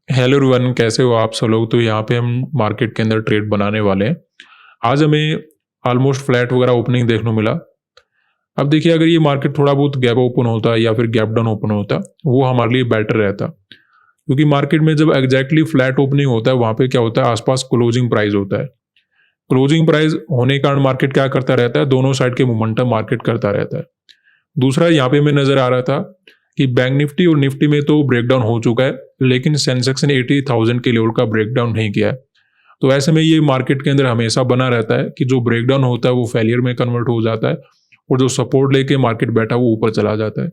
Hello everyone, कैसे हो आप सब लोग। तो यहाँ पे हम मार्केट के अंदर ट्रेड बनाने वाले हैं। आज हमें ऑलमोस्ट फ्लैट वगैरह ओपनिंग देखने को मिला। अब देखिए, अगर ये मार्केट थोड़ा बहुत गैप ओपन होता या फिर गैप डाउन ओपन होता, वो हमारे लिए बेटर रहता, क्योंकि मार्केट में जब एग्जैक्टली फ्लैट ओपनिंग होता है वहाँ पे क्या होता है, आसपास क्लोजिंग प्राइस होता है। क्लोजिंग प्राइस होने के कारण मार्केट क्या करता रहता है, दोनों साइड के मोमेंटम मार्केट करता रहता है। दूसरा, यहाँ पे हमें नजर आ रहा था कि बैंक निफ्टी और निफ्टी में तो ब्रेकडाउन हो चुका है, लेकिन सेंसेक्स ने 80,000 के लेवल का ब्रेकडाउन नहीं किया है। तो ऐसे में ये मार्केट के अंदर हमेशा बना रहता है कि जो ब्रेकडाउन होता है वो फेलियर में कन्वर्ट हो जाता है, और जो सपोर्ट लेके मार्केट बैठा वो ऊपर चला जाता है।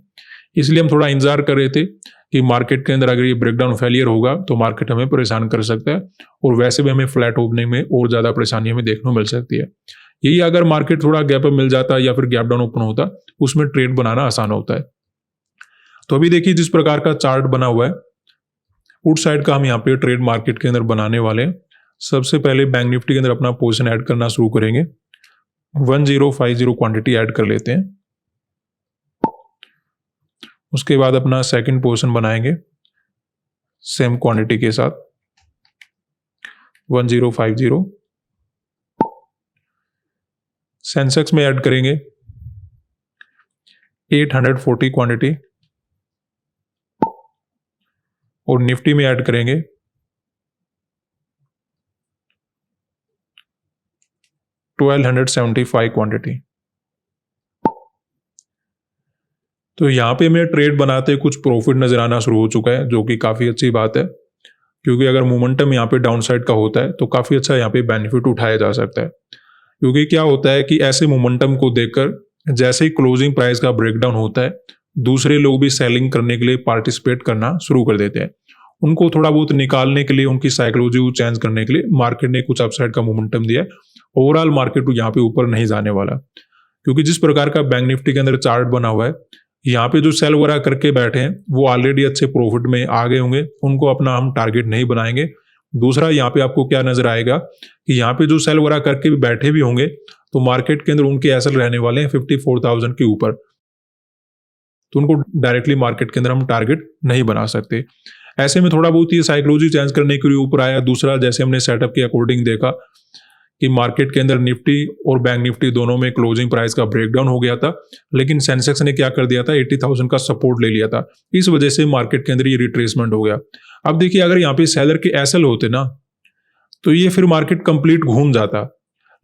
इसलिए हम थोड़ा इंतजार कर रहे थे कि मार्केट के अंदर अगर ये ब्रेकडाउन फेलियर होगा तो मार्केट हमें परेशान कर सकता है, और वैसे भी हमें फ्लैट ओपनिंग में और ज़्यादा परेशानी हमें देखने को मिल सकती है। यही अगर मार्केट थोड़ा गैप मिल जाता या फिर गैप डाउन ओपन होता, उसमें ट्रेड बनाना आसान होता है। तो अभी देखिए, जिस प्रकार का चार्ट बना हुआ है, पुट साइड का हम यहाँ पे ट्रेड मार्केट के अंदर बनाने वाले हैं। सबसे पहले बैंक निफ्टी के अंदर अपना पोजीशन ऐड करना शुरू करेंगे। 1050 क्वांटिटी ऐड कर लेते हैं। उसके बाद अपना सेकंड पोजीशन बनाएंगे सेम क्वांटिटी के साथ 1050। सेंसेक्स में ऐड करेंगे 840 क्वांटिटी, और निफ्टी में ऐड करेंगे 1275 क्वांटिटी। तो यहाँ पे हमें ट्रेड बनाते कुछ प्रॉफिट नजर आना शुरू हो चुका है, जो कि काफ़ी अच्छी बात है, क्योंकि अगर मोमेंटम यहाँ पे डाउन साइड का होता है तो काफ़ी अच्छा यहाँ पे बेनिफिट उठाया जा सकता है। क्योंकि क्या होता है कि ऐसे मोमेंटम को देखकर जैसे ही क्लोजिंग प्राइस का ब्रेकडाउन होता है, दूसरे लोग भी सेलिंग करने के लिए पार्टिसिपेट करना शुरू कर देते हैं। उनको थोड़ा बहुत निकालने के लिए, उनकी साइकोलॉजी को चेंज करने के लिए मार्केट ने कुछ अपसाइड का मोमेंटम दिया। ओवरऑल मार्केट यहाँ पे ऊपर नहीं जाने वाला, क्योंकि जिस प्रकार का बैंक निफ्टी के अंदर चार्ट बना हुआ है, यहाँ पे जो सेल वगैरह करके बैठे हैं वो ऑलरेडी अच्छे प्रॉफिट में आ गए होंगे, उनको अपना हम टारगेट नहीं बनाएंगे। दूसरा, यहाँ पे आपको क्या नजर आएगा कि यहाँ पे जो सेल वगैरह करके भी बैठे भी होंगे तो मार्केट के अंदर उनके एसएल रहने वाले हैं 54,000 के ऊपर, तो उनको डायरेक्टली मार्केट के अंदर हम टारगेट नहीं बना सकते। ऐसे में थोड़ा बहुत ये साइकोलॉजी चेंज करने के लिए ऊपर आया। दूसरा, जैसे हमने सेटअप के अकॉर्डिंग देखा कि मार्केट के अंदर निफ्टी और बैंक निफ्टी दोनों में क्लोजिंग प्राइस का ब्रेकडाउन हो गया था, लेकिन सेंसेक्स ने क्या कर दिया था, 80,000 का सपोर्ट ले लिया था। इस वजह से मार्केट के अंदर ये रिट्रेसमेंट हो गया। अब देखिए, अगर यहाँ पे सेलर के एसएल होते ना तो ये फिर मार्केट कंप्लीट घूम जाता,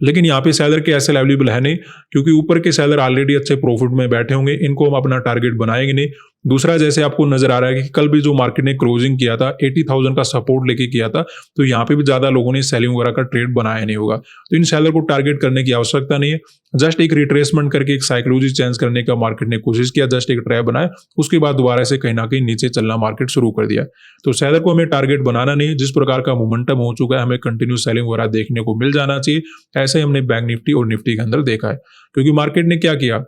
लेकिन यहाँ पे सेलर के एसएल अवेलेबल है नहीं, क्योंकि ऊपर के सेलर ऑलरेडी अच्छे प्रॉफिट में बैठे होंगे, इनको हम अपना टारगेट बनाएंगे नहीं। दूसरा, जैसे आपको नजर आ रहा है कि कल भी जो मार्केट ने क्लोजिंग किया था 80,000 का सपोर्ट लेके किया था, तो यहाँ पे भी ज्यादा लोगों ने सेलिंग वगैरह का ट्रेड बनाया नहीं होगा। तो इन सेलर को टारगेट करने की आवश्यकता नहीं है। जस्ट एक रिट्रेसमेंट करके एक साइकोलॉजी चेंज करने का मार्केट ने कोशिश किया, जस्ट एक ट्रैप बनाया, उसके बाद दोबारा से कहीं ना कहीं नीचे चलना मार्केट शुरू कर दिया। तो सेलर को हमें टारगेट बनाना नहीं। जिस प्रकार का मोमेंटम हो चुका है, हमें कंटिन्यू सेलिंग वगैरह देखने को मिल जाना चाहिए। ऐसे हमने बैंक निफ्टी और निफ्टी के अंदर देखा है, क्योंकि मार्केट ने क्या किया,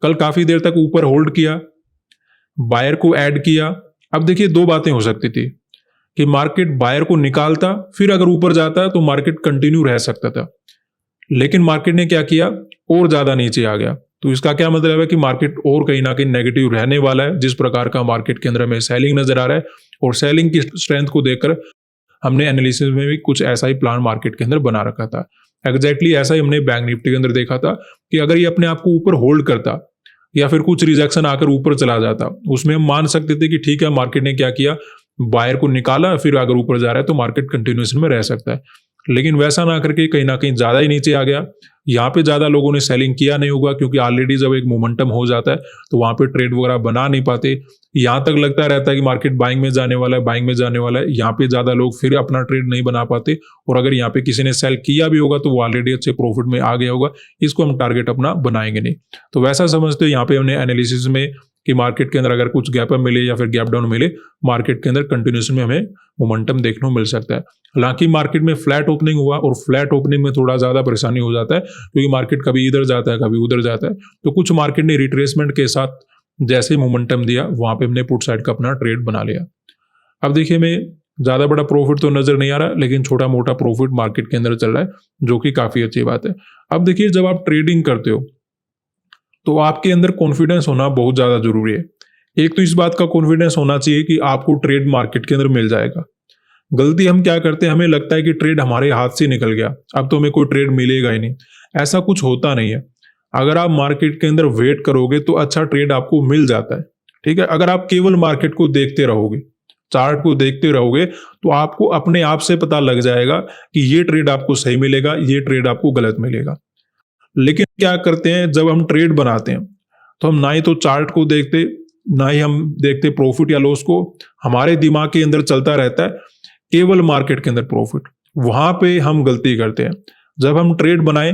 कल काफी देर तक ऊपर होल्ड किया, बायर को ऐड किया। अब देखिए, दो बातें हो सकती थी कि मार्केट बायर को निकालता, फिर अगर ऊपर जाता तो मार्केट कंटिन्यू रह सकता था, लेकिन मार्केट ने क्या किया, और ज्यादा नीचे आ गया। तो इसका क्या मतलब है कि मार्केट और कहीं ना कहीं नेगेटिव रहने वाला है। जिस प्रकार का मार्केट के अंदर हमें सेलिंग नजर आ रहा है, और सेलिंग की स्ट्रेंथ को देखकर हमने एनालिसिस में भी कुछ ऐसा ही प्लान मार्केट के अंदर बना रखा था। एग्जैक्टली ऐसा ही हमने बैंक निफ्टी के अंदर देखा था कि अगर ये अपने आप को ऊपर होल्ड करता या फिर कुछ रिजेक्शन आकर ऊपर चला जाता, उसमें हम मान सकते थे कि ठीक है, मार्केट ने क्या किया, बायर को निकाला, फिर अगर ऊपर जा रहा है तो मार्केट कंटिन्यूएशन में रह सकता है। लेकिन वैसा ना करके कहीं ना कहीं ज्यादा ही नीचे आ गया। यहाँ पे ज्यादा लोगों ने सेलिंग किया नहीं होगा, क्योंकि ऑलरेडी जब एक मोमेंटम हो जाता है तो वहां पे ट्रेड वगैरह बना नहीं पाते। यहाँ तक लगता रहता है कि मार्केट बाइंग में जाने वाला है, बाइंग में जाने वाला है। यहाँ पे ज्यादा लोग फिर अपना ट्रेड नहीं बना पाते, और अगर यहाँ पे किसी ने सेल किया भी होगा तो वो ऑलरेडी अच्छे प्रॉफिट में आ गया होगा। इसको हम टारगेट अपना बनाएंगे नहीं। तो वैसा समझते हो यहाँ पे हमने एनालिसिस में कि मार्केट के अंदर अगर कुछ गैप अप मिले या फिर गैप डाउन मिले, मार्केट के अंदर कंटिन्यूएशन में हमें मोमेंटम देखने को मिल सकता है। हालांकि मार्केट में फ्लैट ओपनिंग हुआ, और फ्लैट ओपनिंग में थोड़ा ज्यादा परेशानी हो जाता है, क्योंकि मार्केट कभी इधर जाता है कभी उधर जाता है। तो कुछ मार्केट ने रिट्रेसमेंट के साथ जैसे मोमेंटम दिया, वहां पे हमने पुट साइड का अपना ट्रेड बना लिया। अब देखिए, हमें ज्यादा बड़ा प्रॉफिट तो नजर नहीं आ रहा, लेकिन छोटा मोटा प्रॉफिट मार्केट के अंदर चल रहा है, जो कि काफी अच्छी बात है। अब देखिए, जब आप ट्रेडिंग करते हो तो आपके अंदर कॉन्फिडेंस होना बहुत ज़्यादा ज़रूरी है। एक तो इस बात का कॉन्फिडेंस होना चाहिए कि आपको ट्रेड मार्केट के अंदर मिल जाएगा। गलती हम क्या करते हैं, हमें लगता है कि ट्रेड हमारे हाथ से निकल गया, अब तो हमें कोई ट्रेड मिलेगा ही नहीं। ऐसा कुछ होता नहीं है। अगर आप मार्केट के अंदर वेट करोगे तो अच्छा ट्रेड आपको मिल जाता है। ठीक है, अगर आप केवल मार्केट को देखते रहोगे, चार्ट को देखते रहोगे, तो आपको अपने आप से पता लग जाएगा कि ये ट्रेड आपको सही मिलेगा, ये ट्रेड आपको गलत मिलेगा। लेकिन क्या करते हैं, जब हम ट्रेड बनाते हैं तो हम ना ही तो चार्ट को देखते, ना ही हम देखते प्रॉफिट या लॉस को। हमारे दिमाग के अंदर चलता रहता है केवल मार्केट के अंदर प्रॉफिट। वहां पे हम गलती करते हैं। जब हम ट्रेड बनाएं,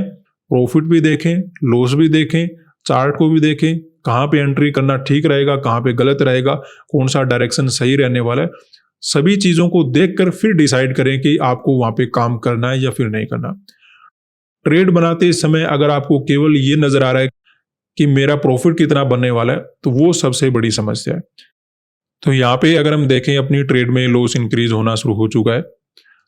प्रॉफिट भी देखें, लॉस भी देखें, चार्ट को भी देखें, कहाँ पे एंट्री करना ठीक रहेगा, कहाँ पे गलत रहेगा, कौन सा डायरेक्शन सही रहने वाला है, सभी चीजों को देखकर फिर डिसाइड करें कि आपको वहां पे काम करना है या फिर नहीं करना। ट्रेड बनाते समय अगर आपको केवल ये नजर आ रहा है कि मेरा प्रॉफिट कितना बनने वाला है, तो वो सबसे बड़ी समस्या है। तो यहाँ पे अगर हम देखें, अपनी ट्रेड में लॉस इंक्रीज होना शुरू हो चुका है।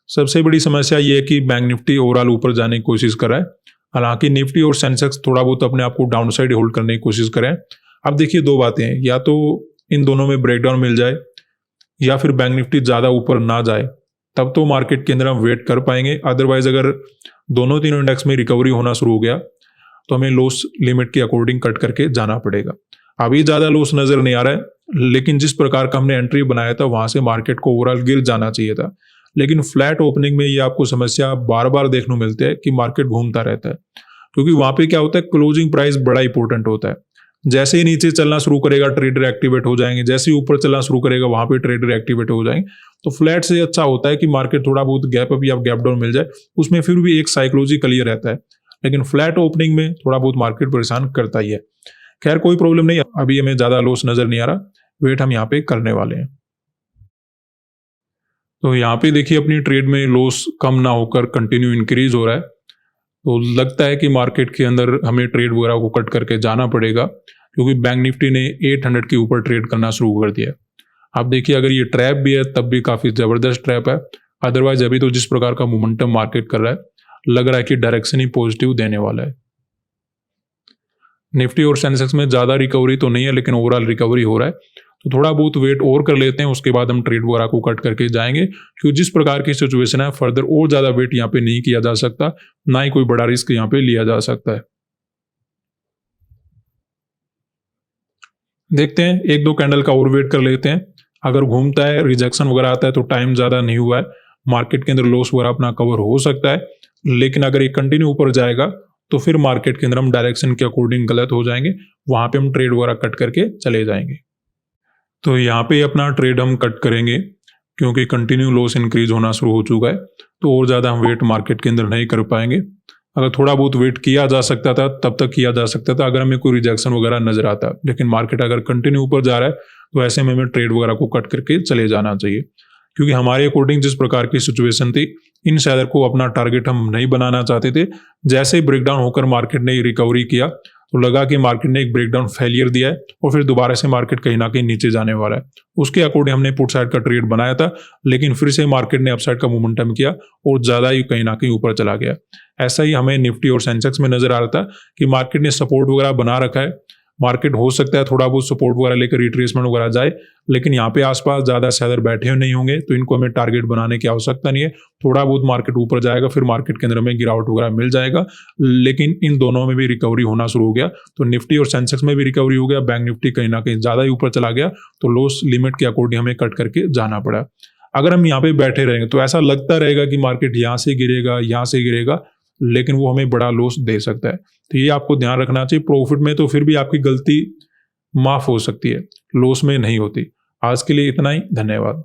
सबसे बड़ी समस्या ये है कि बैंक निफ्टी ओवरऑल ऊपर जाने की कोशिश कर रहा है। हालांकि निफ्टी और सेंसेक्स थोड़ा बहुत अपने आप को डाउन साइड होल्ड करने की कोशिश करें। अब देखिए, दो बातें हैं, या तो इन दोनों में ब्रेकडाउन मिल जाए या फिर बैंक निफ्टी ज़्यादा ऊपर ना जाए, तब तो मार्केट के अंदर हम वेट कर पाएंगे। अदरवाइज अगर दोनों तीनों इंडेक्स में रिकवरी होना शुरू हो गया तो हमें लॉस लिमिट के अकॉर्डिंग कट करके जाना पड़ेगा। अभी ज़्यादा लॉस नज़र नहीं आ रहा है, लेकिन जिस प्रकार का हमने एंट्री बनाया था वहां से मार्केट को ओवरऑल गिर जाना चाहिए था। लेकिन फ्लैट ओपनिंग में ये आपको समस्या बार बार देखने को मिलती है कि मार्केट घूमता रहता है, क्योंकि वहां पे क्या होता है, क्लोजिंग प्राइस बड़ा इंपॉर्टेंट होता है। जैसे ही नीचे चलना शुरू करेगा ट्रेडर एक्टिवेट हो जाएंगे, जैसे ही ऊपर चलना शुरू करेगा वहां पे ट्रेडर एक्टिवेट हो जाएंगे। तो फ्लैट से अच्छा होता है कि मार्केट थोड़ा बहुत गैप अप या गैप डाउन मिल जाए, उसमें फिर भी एक साइकोलॉजी क्लियर रहता है। लेकिन फ्लैट ओपनिंग में थोड़ा बहुत मार्केट परेशान करता ही है। खैर, कोई प्रॉब्लम नहीं, अभी हमें ज्यादा लॉस नजर नहीं आ रहा, वेट हम यहाँ पे करने वाले हैं। तो यहाँ पे देखिए, अपनी ट्रेड में लॉस कम ना होकर कंटिन्यू इंक्रीज हो रहा है। तो लगता है कि मार्केट के अंदर हमें ट्रेड वगैरह को कट करके जाना पड़ेगा, क्योंकि बैंक निफ्टी ने 800 के ऊपर ट्रेड करना शुरू कर दिया है। आप देखिए, अगर ये ट्रैप भी है तब भी काफ़ी ज़बरदस्त ट्रैप है। अदरवाइज अभी तो जिस प्रकार का मोमेंटम मार्केट कर रहा है, लग रहा है कि डायरेक्शन ही पॉजिटिव देने वाला है। निफ्टी और सेंसेक्स में ज़्यादा रिकवरी तो नहीं है, लेकिन ओवरऑल रिकवरी हो रहा है। तो थोड़ा बहुत वेट और कर लेते हैं, उसके बाद हम ट्रेड वगैरह को कट करके जाएंगे, क्योंकि जिस प्रकार की सिचुएशन है फर्दर और ज़्यादा वेट यहाँ पे नहीं किया जा सकता, ना ही कोई बड़ा रिस्क यहाँ पे लिया जा सकता है। देखते हैं, एक दो कैंडल का और वेट कर लेते हैं। अगर घूमता है, रिजेक्शन वगैरह आता है, तो टाइम ज़्यादा नहीं हुआ है, मार्केट के अंदर लॉस वगैरह अपना कवर हो सकता है। लेकिन अगर ये कंटिन्यू ऊपर जाएगा तो फिर मार्केट के अंदर हम डायरेक्शन के अकॉर्डिंग गलत हो जाएंगे, वहां पे हम ट्रेड वगैरह कट करके चले जाएंगे। तो यहाँ पे अपना ट्रेड हम कट करेंगे, क्योंकि कंटिन्यू लॉस इंक्रीज होना शुरू हो चुका है। तो और ज़्यादा हम वेट मार्केट के अंदर नहीं कर पाएंगे। अगर थोड़ा बहुत वेट किया जा सकता था तब तक किया जा सकता था, अगर हमें कोई रिजेक्शन वगैरह नजर आता। लेकिन मार्केट अगर कंटिन्यू ऊपर जा रहा है तो ऐसे में हमें ट्रेड वगैरह को कट करके चले जाना चाहिए, क्योंकि हमारे अकॉर्डिंग जिस प्रकार की सिचुएशन थी, इन शेयर को अपना टारगेट हम नहीं बनाना चाहते थे। जैसे ही ब्रेकडाउन होकर मार्केट ने रिकवरी किया तो लगा कि मार्केट ने एक ब्रेकडाउन फेलियर दिया है और फिर दोबारा से मार्केट कहीं ना कहीं नीचे जाने वाला है। उसके अकॉर्डिंग हमने पुट साइड का ट्रेड बनाया था, लेकिन फिर से मार्केट ने अपसाइड का मोमेंटम किया और ज़्यादा ही कहीं ना कहीं ऊपर चला गया। ऐसा ही हमें निफ्टी और सेंसेक्स में नजर आ रहा था कि मार्केट ने सपोर्ट वगैरह बना रखा है। मार्केट हो सकता है थोड़ा बहुत सपोर्ट वगैरह लेकर रिट्रेसमेंट वगैरह जाए, लेकिन यहाँ पे आसपास ज़्यादा सेलर बैठे हुए नहीं होंगे, तो इनको हमें टारगेट बनाने की आवश्यकता नहीं है। थोड़ा बहुत मार्केट ऊपर जाएगा, फिर मार्केट के अंदर हमें गिरावट वगैरह मिल जाएगा। लेकिन इन दोनों में भी रिकवरी होना शुरू हो गया, तो निफ्टी और सेंसेक्स में भी रिकवरी हो गया। बैंक निफ्टी कहीं ना कहीं ज़्यादा ही ऊपर चला गया, तो लॉस लिमिट के अकॉर्डिंग हमें कट करके जाना पड़ा। अगर हम यहाँ पे बैठे रहेंगे तो ऐसा लगता रहेगा कि मार्केट यहाँ से गिरेगा, यहाँ से गिरेगा, लेकिन वो हमें बड़ा लॉस दे सकता है। तो ये आपको ध्यान रखना चाहिए। प्रॉफिट में तो फिर भी आपकी गलती माफ हो सकती है, लॉस में नहीं होती। आज के लिए इतना ही, धन्यवाद।